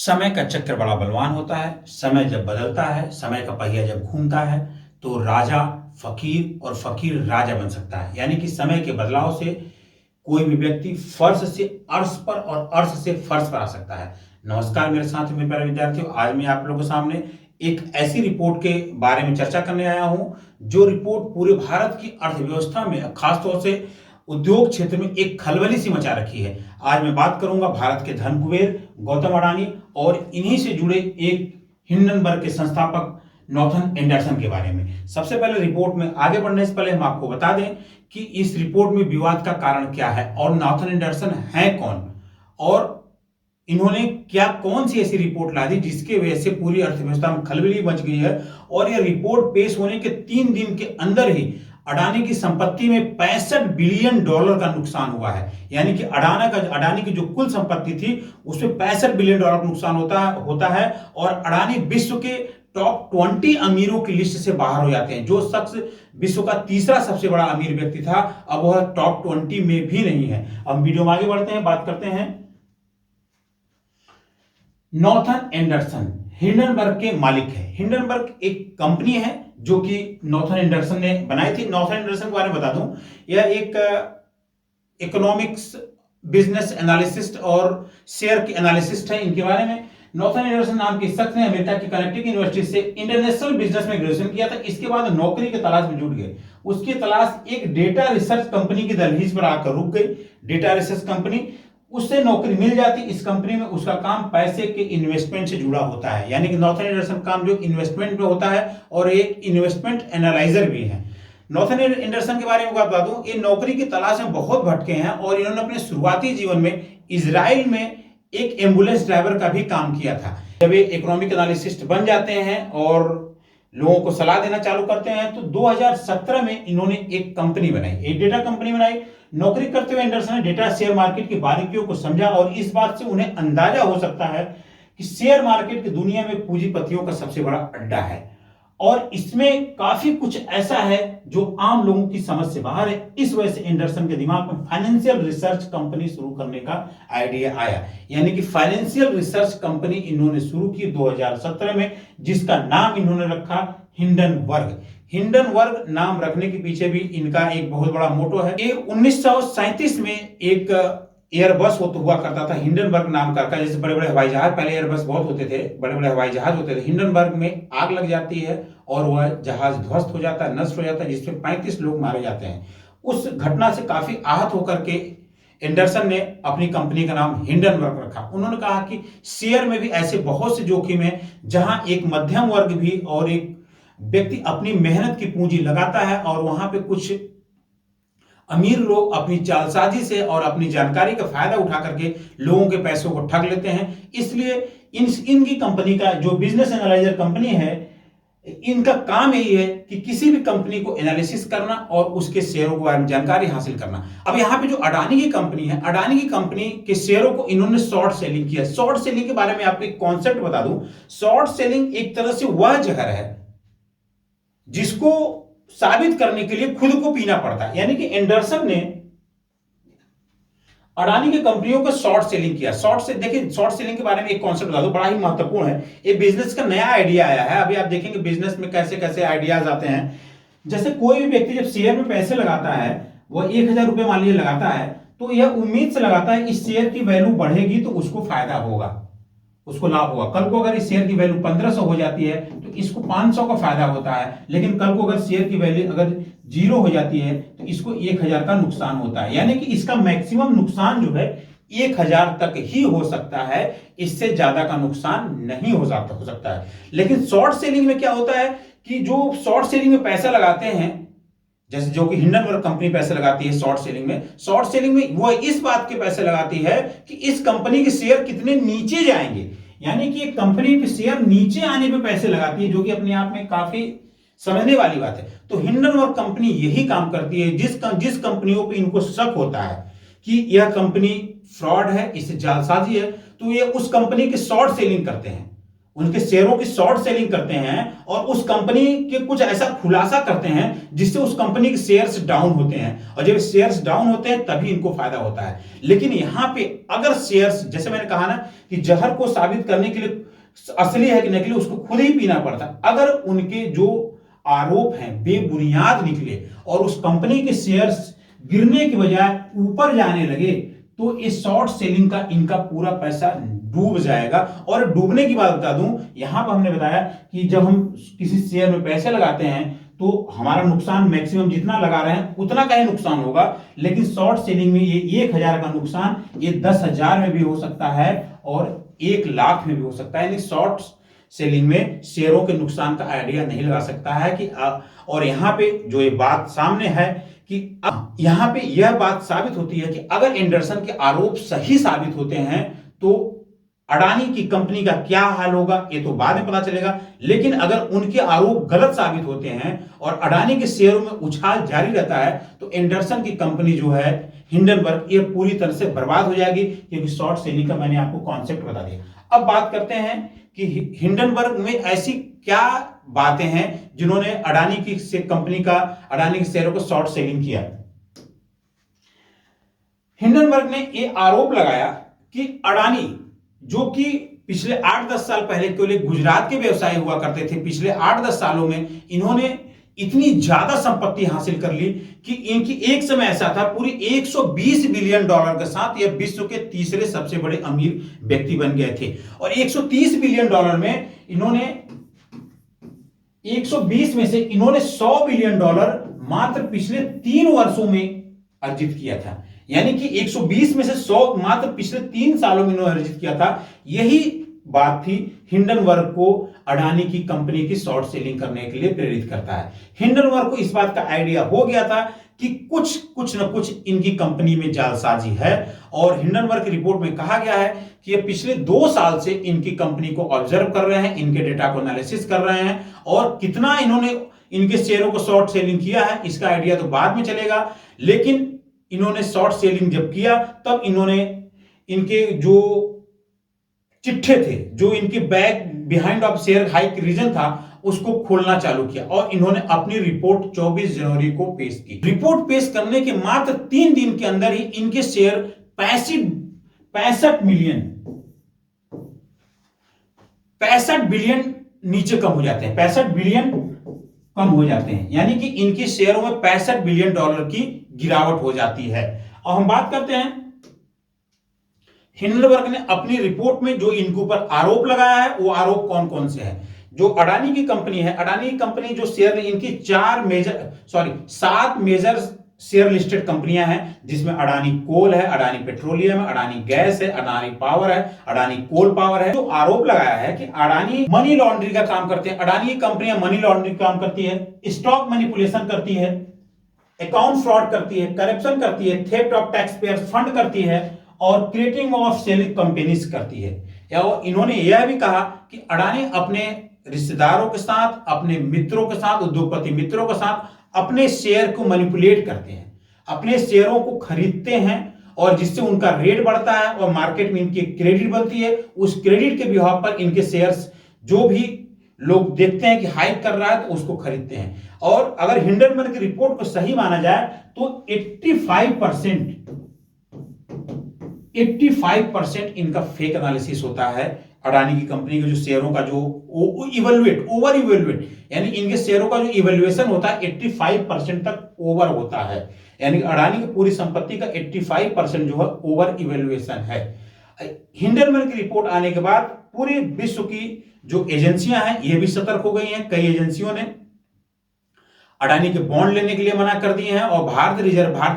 समय का चक्र बड़ा बलवान होता है। समय जब बदलता है, समय का पहिया जब घूमता है, तो राजा फकीर और फकीर राजा बन सकता है। यानी कि समय के बदलाव से कोई भी व्यक्ति फर्श से अर्श पर और अर्श से फर्श पर आ सकता है। नमस्कार मेरे साथ मेरे प्यारे विद्यार्थियों, आज मैं आप लोगों के सामने एक ऐसी रिपोर्ट के बारे में चर्चा करने आया हूं जो रिपोर्ट पूरे भारत की अर्थव्यवस्था में, खासतौर से उद्योग क्षेत्र में एक खलबली सी मचा रखी है। आज मैं बात करूंगा भारत के धन कुबेर गौतम अडानी और इन्हीं से जुड़े एक हिंडनबर्ग के संस्थापक नॉर्थन एंडरसन के बारे में। सबसे पहले रिपोर्ट में आगे बढ़ने से पहले हम आपको बता दें कि इस रिपोर्ट में विवाद का कारण क्या है और नॉर्थन एंडरसन है कौन और इन्होंने क्या कौन सी ऐसी रिपोर्ट ला दी जिसके वजह से पूरी अर्थव्यवस्था में खलबली मच गई है। और यह रिपोर्ट पेश होने के 3 दिन के अंदर ही अडानी की संपत्ति में $65 बिलियन का नुकसान हुआ है। यानी कि अडानी की जो कुल संपत्ति थी उसमें $65 बिलियन का नुकसान होता है और अडानी विश्व के टॉप 20 अमीरों की लिस्ट से बाहर हो जाते हैं। जो शख्स विश्व का तीसरा सबसे बड़ा अमीर व्यक्ति था, अब वह टॉप 20 में भी नहीं है। अब वीडियो में आगे बढ़ते हैं, बात करते हैं। नॉर्थन एंडरसन हिंडनबर्ग के मालिक है। हिंडनबर्ग एक कंपनी है जो कि नॉर्थन एंडरसन ने बनाई थी। नॉर्थन एंडरसन के बारे में बता दूं, यह एक इकोनॉमिक्स, बिजनेस एनालिसिस्ट और शेयर के एनालिसिस्ट है। इनके बारे में नॉर्थन एंडरसन नाम के शख्स ने अमेरिका की कनेक्टिकट यूनिवर्सिटी से इंटरनेशनल बिजनेस में ग्रेजुएशन किया था। इसके बाद नौकरी की तलाश में जुट गए। उसकी तलाश एक डेटा रिसर्च कंपनी की दहलीज पर आकर रुक गई। डेटा रिसर्च कंपनी, उससे नौकरी मिल जाती। इस कंपनी में उसका काम पैसे के इन्वेस्टमेंट से जुड़ा होता है। यानी कि नॉर्थन एंडरसन काम जो इन्वेस्टमेंट में होता है और एक इन्वेस्टमेंट एनालाइजर भी है। नॉर्थन एंडरसन के बारे में बता दूं, ये नौकरी की तलाश में बहुत भटके हैं और इन्होंने अपने शुरुआती जीवन में इजराइल में एक एम्बुलेंस ड्राइवर का भी काम किया था। जब ये इकोनॉमिक एनालिसिस्ट बन जाते हैं और लोगों को सलाह देना चालू करते हैं तो 2017 में इन्होंने एक कंपनी बनाई, एक डेटा कंपनी बनाई। नौकरी करते हुए एंडरसन ने डेटा शेयर मार्केट की बारीकियों को समझा और इस बात से उन्हें अंदाजा हो सकता है कि शेयर मार्केट की दुनिया में पूंजीपतियों का सबसे बड़ा अड्डा है और इसमें काफी कुछ ऐसा है जो आम लोगों की समझ से बाहर है। इस वजह से एंडरसन के दिमाग में फाइनेंशियल रिसर्च कंपनी शुरू करने का आइडिया आया। यानी कि फाइनेंशियल रिसर्च कंपनी इन्होंने शुरू की 2017 में, जिसका नाम इन्होंने रखा हिंडनबर्ग। हिंडनबर्ग नाम रखने के पीछे भी इनका एक बहुत बड़ा मोटो है। 1937 में एक एयरबस हुआ करता था हिंडनबर्ग नाम का। जैसे बड़े बड़े हवाई जहाज, पहले एयरबस बहुत होते थे, बड़े बड़े हवाई जहाज होते थे। हिंडनबर्ग में आग लग जाती है और वह जहाज ध्वस्त हो जाता है, नष्ट हो जाता है, जिसमें 35 लोग मारे जाते हैं। उस घटना से काफी आहत होकर के एंडरसन ने अपनी कंपनी का नाम हिंडनबर्ग रखा। उन्होंने कहा कि शेयर में भी ऐसे बहुत से जोखिम है जहां एक मध्यम वर्ग भी और एक व्यक्ति अपनी मेहनत की पूंजी लगाता है और वहां पे कुछ अमीर लोग अपनी चालसाजी से और अपनी जानकारी का फायदा उठा करके लोगों के पैसों को ठग लेते हैं। इसलिए इनकी कंपनी का जो बिजनेस एनालाइजर कंपनी है, इनका काम यही है कि किसी भी कंपनी को एनालिसिस करना और उसके शेयरों के बारे में जानकारी हासिल करना। अब यहां पे जो अडानी की कंपनी है, अडानी की कंपनी के शेयरों को इन्होंने शॉर्ट सेलिंग किया। शॉर्ट सेलिंग के बारे में आपको एक कॉन्सेप्ट बता दूं, शॉर्ट सेलिंग एक तरह से वह जहर है जिसको साबित करने के लिए खुद को पीना पड़ता है। यानी कि एंडरसन ने अडानी की कंपनियों को शॉर्ट सेलिंग किया। देखिए, शॉर्ट सेलिंग के बारे में एक कॉन्सेप्ट बता दो, बड़ा ही महत्वपूर्ण है। ये बिजनेस का नया आइडिया आया है। अभी आप देखेंगे बिजनेस में कैसे कैसे आइडियाज आते हैं। जैसे कोई भी व्यक्ति जब शेयर में पैसे लगाता है, वह 1000 रुपए मान लीजिए लगाता है, तो यह उम्मीद से लगाता है इस शेयर की वैल्यू बढ़ेगी तो उसको फायदा होगा, उसको लाभ होगा। कल को अगर इस शेयर की वैल्यू 1500 हो जाती है तो इसको 500 का फायदा होता है। लेकिन कल को अगर शेयर की वैल्यू अगर 0 हो जाती है तो इसको 1000 का नुकसान होता है। यानी कि इसका मैक्सिमम नुकसान जो है 1000 तक ही हो सकता है, इससे ज्यादा का नुकसान नहीं हो सकता है। लेकिन शॉर्ट सेलिंग में क्या होता है कि जो शॉर्ट सेलिंग में पैसा लगाते हैं, जैसे जो कि हिंडनबर्ग कंपनी पैसे लगाती है शॉर्ट सेलिंग में वो इस बात के पैसे लगाती है कि इस कंपनी के शेयर कितने नीचे जाएंगे। यानी कि एक कंपनी के शेयर नीचे आने पे पैसे लगाती है, जो कि अपने आप में काफी समझने वाली बात है। तो हिंडनबर्ग कंपनी यही काम करती है। जिस कंपनियों पे इनको शक होता है कि यह कंपनी फ्रॉड है, इससे जालसाजी है, तो ये उस कंपनी के शॉर्ट सेलिंग करते हैं। उनके शेयरों की शॉर्ट सेलिंग करते हैं और उस कंपनी के कुछ ऐसा खुलासा करते हैं जिससे उस कंपनी के शेयर्स डाउन होते हैं, और जब शेयर्स डाउन होते हैं तभी इनको फायदा होता है। लेकिन यहां पे अगर शेयर्स, जैसे मैंने कहा ना कि जहर को साबित करने के लिए असली है कि नकली उसको खुद ही पीना पड़ता, अगर उनके जो आरोप हैं बेबुनियाद निकले और उस कंपनी के शेयर्स गिरने की बजाय ऊपर जाने लगे तो इस शॉर्ट सेलिंग का इनका पूरा पैसा डूब जाएगा। और डूबने की बात बता दूं, यहां पर हमने बताया कि जब हम किसी शेयर में पैसे लगाते हैं तो हमारा नुकसान मैक्सिमम जितना लगा रहे हैं उतना का ही नुकसान होगा, लेकिन शॉर्ट सेलिंग में ये 1000 का नुकसान ये 10,000 में भी हो सकता है और 1,00,000 में भी हो सकता है। यानी शॉर्ट सेलिंग में शेयरों के नुकसान का आइडिया नहीं लगा सकता है कि और यहां पे जो ये बात सामने है कि यहां पे यह बात साबित होती है कि अगर एंडरसन के आरोप सही साबित होते हैं तो अडानी की कंपनी का क्या हाल होगा ये तो बाद में पता चलेगा। लेकिन अगर उनके आरोप गलत साबित होते हैं और अडानी के शेयरों में उछाल जारी रहता है तो एंडरसन की कंपनी जो है हिंडनबर्ग ये पूरी तरह से बर्बाद हो जाएगी, क्योंकि शॉर्ट सेलिंग का मैंने आपको कॉन्सेप्ट बता दिया। अब बात करते हैं कि हिंडनबर्ग में ऐसी क्या बातें हैं जिन्होंने अडानी की अडानी के शेयरों को शॉर्ट सेलिंग किया। हिंडनबर्ग ने यह आरोप लगाया कि अडानी जो कि पिछले 8-10 साल पहले केवल गुजरात के व्यवसायी हुआ करते थे, पिछले 8-10 सालों में इन्होंने इतनी ज्यादा संपत्ति हासिल कर ली कि इनकी एक समय ऐसा था पूरी $120 बिलियन के साथ यह विश्व के तीसरे सबसे बड़े अमीर व्यक्ति बन गए थे। और $130 बिलियन में इन्होंने 120 में से इन्होंने $100 बिलियन मात्र पिछले 3 वर्षों में अर्जित किया था। यानी कि 120 में से 100 मात्र पिछले 3 सालों में इन्होंने अर्जित किया था। यही बात थी हिंडनबर्ग को अडानी की कंपनी की शॉर्ट सेलिंग करने के लिए प्रेरित करता है। हिंडनबर्ग को इस बात का आइडिया हो गया था कि कुछ न कुछ इनकी कंपनी में जालसाजी है, और हिंडनबर्ग की रिपोर्ट में कहा गया है कि ये पिछले 2 साल से इनकी कंपनी को ऑब्जर्व कर रहे हैं, इनके डेटा को एनालिसिस कर रहे हैं, और कितना इन्होंने इनके शेयरों को शॉर्ट सेलिंग किया है इसका आइडिया तो बाद में चलेगा। लेकिन इन्होंने शॉर्ट सेलिंग जब किया तब इन्होंने इनके जो चिट्ठे थे, जो इनके back behind of share hike reason था, उसको खोलना चालू किया और इन्होंने अपनी रिपोर्ट 24 जनवरी को पेश की। रिपोर्ट पेश करने के मात्र 3 दिन के अंदर ही इनके शेयर 65 बिलियन नीचे कम हो जाते हैं, 65 बिलियन कम हो जाते हैं। यानी कि इनके शेयरों में $65 बिलियन की गिरावट हो जाती है। और हम बात करते हैं हिंडनबर्ग ने अपनी रिपोर्ट में जो इनके ऊपर आरोप लगाया है वो आरोप कौन कौन से हैं। जो अडानी की कंपनी है, अडानी की कंपनी जो शेयर इनकी 7 मेजर शेयर लिस्टेड कंपनियां हैं, जिसमें अडानी कोल है, अडानी पेट्रोलियम है, अडानी गैस है, अडानी पावर है, अडानी कोल पावर है। जो आरोप लगाया है कि अडानी मनी लॉन्ड्रिंग का काम करते हैं, अडानी की कंपनियां मनी लॉन्ड्रिंग का काम करती है, स्टॉक मैनिपुलेशन करती है, अकाउंट फ्रॉड करती है, करप्शन करती है, theft of tax payers fund करती है और क्रिएटिंग ऑफ सेलिंग कंपनीज करती है। या इन्होंने यह भी कहा कि अडानी अपने रिश्तेदारों के साथ, अपने मित्रों के साथ, उद्योगपति मित्रों के साथ अपने शेयर को मैनिपुलेट करते हैं, अपने शेयरों को खरीदते हैं और जिससे उनका रेट बढ़ता है और मार्केट में इनकी क्रेडिट बनती है। उस क्रेडिट के बिहाव पर इनके शेयर्स जो भी लोग देखते हैं कि हाइक कर रहा है तो उसको खरीदते हैं। और अगर हिंडनबर्ग की रिपोर्ट को सही माना जाए तो 85% इनका फेक एनालिसिस होता है। अडानी की कंपनी के जो शेयरों का जो ओवर इवेल्युएट, यानी इनके शेयरों का जो इवेल्युएशन होता है 85% तक ओवर होता है। यानी अडानी की पूरी संपत्ति का 85% जो है ओवर इवेल्युएशन है। हिंडनबर्ग की रिपोर्ट आने के बाद पूरे विश्व की जो एजेंसियां हैं ये भी सतर्क हो गई हैं। कई एजेंसियों ने अडानी के बॉन्ड लेने के लिए मना कर दिए हैं और भारतीय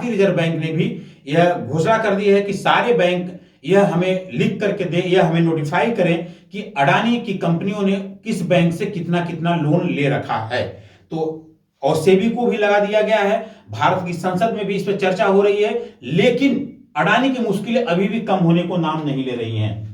रिजर्व बैंक ने भी यह घोषणा कर दी है कि सारे बैंक यह हमें लिख करके दे, यह हमें नोटिफाई करें कि अडानी की कंपनियों ने किस बैंक से कितना कितना लोन ले रखा है। तो और सेबी को भी लगा दिया गया है। भारत की संसद में भी इस पर चर्चा हो रही है, लेकिन अडानी की मुश्किलें अभी भी कम होने को नाम नहीं ले रही हैं।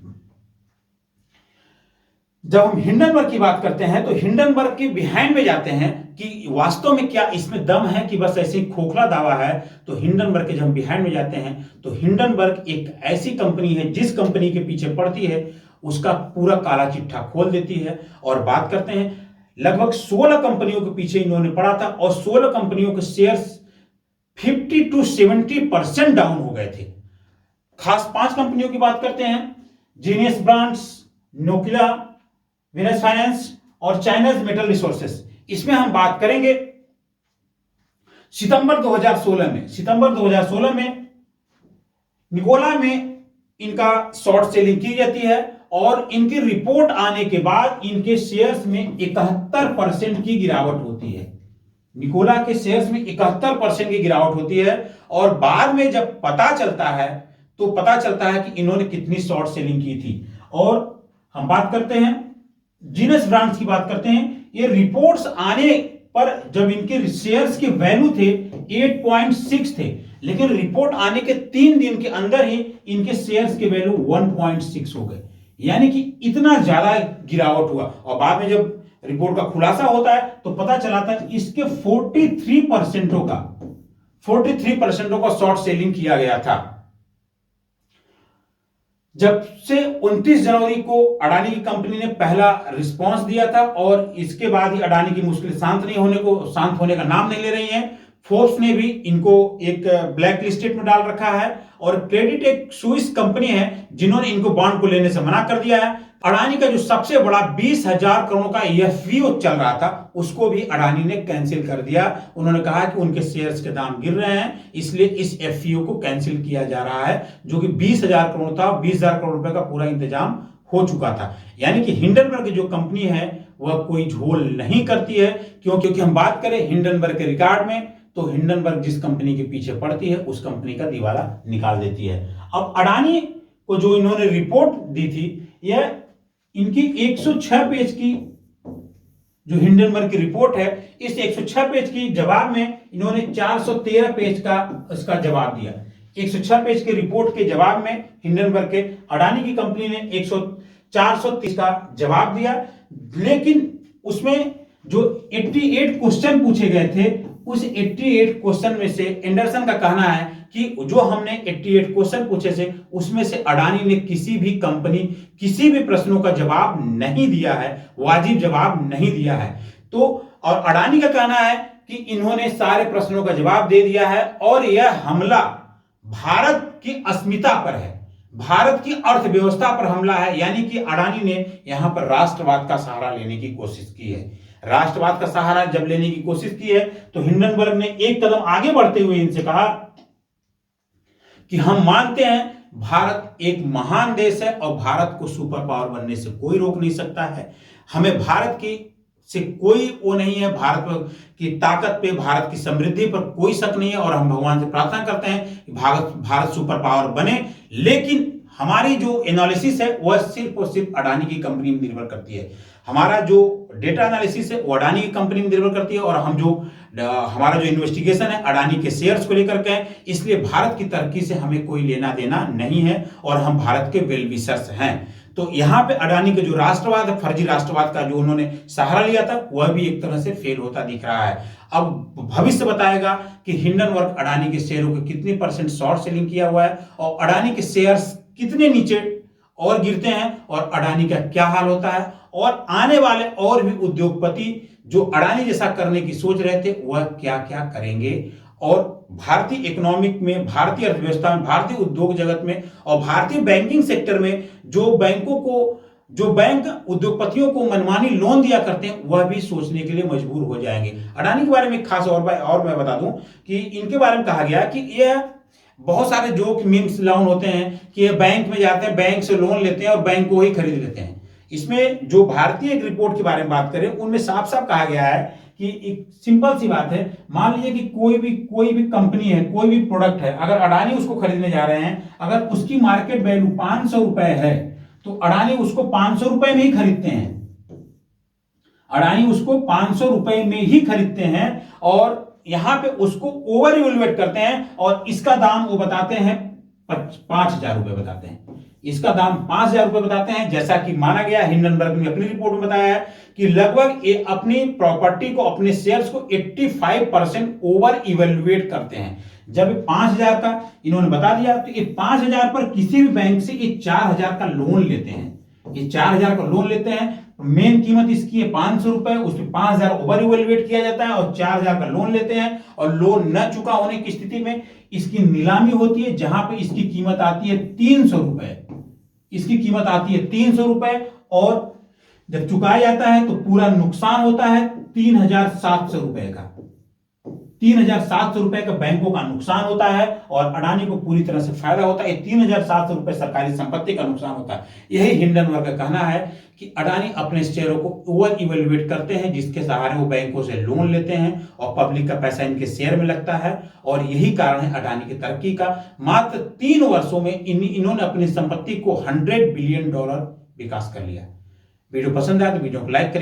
जब हम हिंडनबर्ग की बात करते हैं तो हिंडनबर्ग के बिहाइंड में जाते हैं कि वास्तव में क्या इसमें दम है कि बस ऐसे खोखला दावा है। तो हिंडनबर्ग के जब हम बिहाइंड में जाते हैं तो हिंडनबर्ग एक ऐसी कंपनी है जिस कंपनी के पीछे पड़ती है उसका पूरा काला चिट्ठा खोल देती है। और बात करते हैं, लगभग 16 कंपनियों के पीछे इन्होंने पड़ा था और 16 कंपनियों के शेयर्स 50 to 70% डाउन हो गए थे। खास 5 कंपनियों की बात करते हैं, जीनियस ब्रांड्स, नोकिला, विनस फाइनेंस और चाइनाज मेटल रिसोर्सेस। इसमें हम बात करेंगे सितंबर 2016 में निकोला में इनका शॉर्ट सेलिंग की जाती है और इनकी रिपोर्ट आने के बाद इनके शेयर्स में 71% की गिरावट होती है। निकोला के शेयर्स में 71% की गिरावट होती है और बाद में जब पता चलता है तो पता चलता है कि इन्होंने कितनी शॉर्ट सेलिंग की थी। और हम बात करते हैं जीनस ब्रांड्स की बात करते हैं, ये रिपोर्ट्स आने पर जब इनके शेयर्स के वैल्यू थे 8.6 थे, लेकिन रिपोर्ट आने के 3 दिन के अंदर ही इनके शेयर्स के वैल्यू 1.6 हो गए, यानी कि इतना ज्यादा गिरावट हुआ। और बाद में जब रिपोर्ट का खुलासा होता है तो पता चला था इसके 43% का शॉर्ट सेलिंग किया गया था। जब से 29 जनवरी को अडानी की कंपनी ने पहला रिस्पांस दिया था और इसके बाद ही अडानी की मुश्किल शांत होने का नाम नहीं ले रही है। फोर्ब्स ने भी इनको एक ब्लैक लिस्टेड में डाल रखा है और क्रेडिट एक स्विस कंपनी है जिन्होंने इनको बॉन्ड को लेने से मना कर दिया है। अडानी का जो सबसे बड़ा 20,000 करोड़ का एफपीओ चल रहा था उसको भी अडानी ने कैंसिल कर दिया। उन्होंने कहा कि उनके शेयर्स के दाम गिर रहे हैं, इसलिए इस एफपीओ को कैंसिल किया जा रहा है, जो कि 20,000 करोड़ था। 20,000 करोड़ रुपए का पूरा इंतजाम हो चुका था। यानी कि हिंडनबर्ग जो कंपनी है वह कोई झोल नहीं करती है, क्योंकि हम बात करें हिंडनबर्ग के रिकॉर्ड में तो हिंडनबर्ग जिस कंपनी के पीछे पड़ती है उस कंपनी का दिवाला निकाल देती है। अब अडानी को जो इन्होंने रिपोर्ट दी थी, यह इनकी 106 पेज की जो हिंडनबर्ग की रिपोर्ट है, इस 106 पेज की जवाब में इन्होंने 413 पेज का इसका जवाब दिया। 106 पेज के रिपोर्ट के जवाब में हिंडनबर्ग के अडानी की कंपनी ने 430 का जवाब दिया, लेकिन उसमें जो 88 क्वेश्चन पूछे गए थे उस 88 क्वेश्चन में से एंडरसन का कहना है कि जो हमने 88 क्वेश्चन पूछे थे उसमें से अडानी ने किसी भी प्रश्नों का जवाब नहीं दिया है, वाजिब जवाब नहीं दिया है। तो और अडानी का कहना है कि इन्होंने सारे प्रश्नों का जवाब दे दिया है और यह हमला भारत की अस्मिता पर है, भारत की अर्थव्यवस्था पर हमला है। यानी कि अडानी ने यहां पर राष्ट्रवाद का सहारा लेने की कोशिश की है। राष्ट्रवाद का सहारा जब लेने की कोशिश की है तो हिंडनबर्ग ने एक कदम आगे बढ़ते हुए इनसे कहा कि हम मानते हैं भारत एक महान देश है और भारत को सुपर पावर बनने से कोई रोक नहीं सकता है। हमें भारत की से कोई वो नहीं है, भारत की ताकत पे, भारत की समृद्धि पर कोई शक नहीं है और हम भगवान से प्रार्थना करते हैं कि भारत सुपर पावर बने। लेकिन हमारी जो एनालिसिस है वह सिर्फ और सिर्फ अडानी की कंपनी में निर्भर करती है। हमारा जो डेटा एनालिसिस है वो अडानी की कंपनी में निर्भर करती है और हमारा जो इन्वेस्टिगेशन है अडानी के शेयर्स को लेकर के है। इसलिए भारत की तरक्की से हमें कोई लेना देना नहीं है और हम भारत के वेल विशर्स हैं। तो यहाँ पे अडानी का जो राष्ट्रवाद है, फर्जी राष्ट्रवाद का जो उन्होंने सहारा लिया था, वह भी एक तरह से फेल होता दिख रहा है। अब भविष्य बताएगा कि हिंडनबर्ग अडानी के शेयरों के कितनी % शॉर्ट सेलिंग किया हुआ है और अडानी के शेयर्स कितने नीचे और गिरते हैं और अडानी का क्या हाल होता है और आने वाले और भी उद्योगपति जो अडानी जैसा करने की सोच रहे थे वह क्या क्या करेंगे और भारतीय इकोनॉमिक में, भारतीय अर्थव्यवस्था में, भारतीय उद्योग जगत में और भारतीय बैंकिंग सेक्टर में जो बैंक उद्योगपतियों को मनमानी लोन दिया करते हैं वह भी सोचने के लिए मजबूर हो जाएंगे। अडानी के बारे में खास और मैं बता दूं कि इनके बारे में कहा गया कि यह बहुत सारे जोक मीम्स लोन होते हैं कि ये बैंक में जाते हैं, बैंक से लोन लेते हैं और बैंक को ही खरीद लेते हैं। इसमें जो भारतीय एक रिपोर्ट के बारे में बात करें उनमें साफ साफ कहा गया है कि एक सिंपल सी बात है, मान लीजिए कि कोई भी कंपनी है, कोई भी प्रोडक्ट है, अगर अडानी उसको खरीदने जा रहे हैं, अगर उसकी मार्केट वैल्यू 500 रुपए है तो अडानी उसको 500 रुपए में ही खरीदते हैं। अडानी उसको 500 रुपए में ही खरीदते हैं और यहां पे उसको ओवर इवेल्युएट करते हैं और इसका दाम वो बताते हैं 5,000 रुपए बताते हैं, इसका दाम 5,000 रुपए बताते हैं। जैसा कि माना गया, हिंडनबर्ग ने अपनी रिपोर्ट में बताया है कि लगभग ये अपनी प्रॉपर्टी को, अपने शेयर्स को 85% ओवर इवेल्युएट करते हैं। जब 5,000 का इन्होंने बता दिया तो ये 5,000 पर किसी भी बैंक से ये 4,000 का लोन लेते हैं। ये 4,000 का लोन लेते हैं, मेन कीमत इसकी है 500 रुपए, उसमें 5,000 ओवर इवेल्युएट किया जाता है और 4,000 का लोन लेते हैं, और लोन न चुका होने की स्थिति में इसकी नीलामी होती है, जहां पे इसकी कीमत आती है 300 रुपए। इसकी कीमत आती है 300 रुपए, और जब चुकाया जाता है तो पूरा नुकसान होता है 3,700 रुपए का। 3,700 रुपए का बैंकों का नुकसान होता है, और अडानी को पूरी तरह से फायदा होता है। 3,700 रुपए सरकारी संपत्ति का नुकसान होता है। यही हिंडनबर्ग का कहना है कि अडानी अपने शेयरों को ओवर इवेल्युएट करते हैं, जिसके सहारे वो बैंकों से लोन लेते हैं और पब्लिक का पैसा इनके शेयर में लगता है, और यही कारण है अडानी की तरक्की का। मात्र 3 वर्षों में इन्होंने अपनी संपत्ति को $100 बिलियन विकास कर लिया। वीडियो पसंद आया तो वीडियो को लाइक करें।